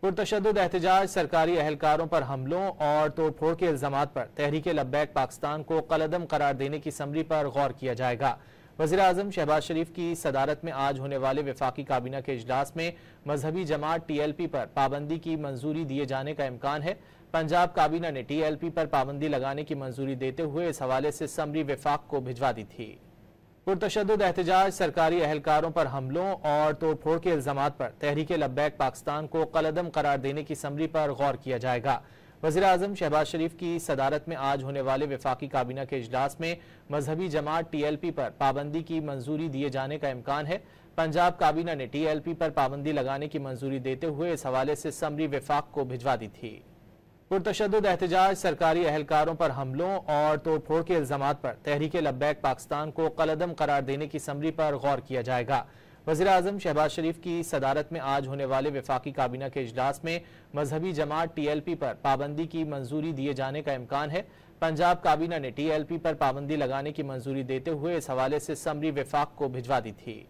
पुरतशद्दुद एहतजाज, सरकारी एहलकारों पर हमलों और तोड़फोड़ के इल्जामात पर तहरीक लब्बैक पाकिस्तान को कलअदम करार देने की समरी पर गौर किया जाएगा। वज़ीर आज़म शहबाज शरीफ की सदारत में आज होने वाले वफाकी काबीना के इजलास में मजहबी जमात TLP पर पाबंदी की मंजूरी दिए जाने का इम्कान है। पंजाब काबीना ने TLP पर पाबंदी लगाने की मंजूरी देते हुए इस हवाले से समरी वफाक को भिजवा दी थी। पुरतशद्दुद एहतजाज, सरकारी एहलकारों पर हमलों और तोड़फोड़ के इल्जामात पर तहरीक लब्बैक पाकिस्तान को कलअदम करार देने की समरी पर गौर किया जाएगा। वज़ीर आज़म शहबाज शरीफ की सदारत में आज होने वाले वफाकी काबीना के इजलास में मजहबी जमात TLP पर पाबंदी की मंजूरी दिए जाने का इम्कान है। पंजाब काबीना ने TLP पर पाबंदी लगाने की मंजूरी देते हुए इस हवाले से समरी वफाक को भिजवा दी थी। पुरतशद्दुद एहतजाज, सरकारी एहलकारों पर हमलों और तोड़फोड़ के इल्जामात पर तहरीक लब्बैक पाकिस्तान को कलअदम करार देने की समरी पर गौर किया जाएगा। वज़ीर आज़म शहबाज शरीफ की सदारत में आज होने वाले वफाकी काबीना के इजलास में मजहबी जमात TLP पर पाबंदी की मंजूरी दिए जाने का इम्कान है। पंजाब काबीना ने TLP पर पाबंदी लगाने की मंजूरी देते हुए इस हवाले से समरी वफाक को भिजवा दी थी।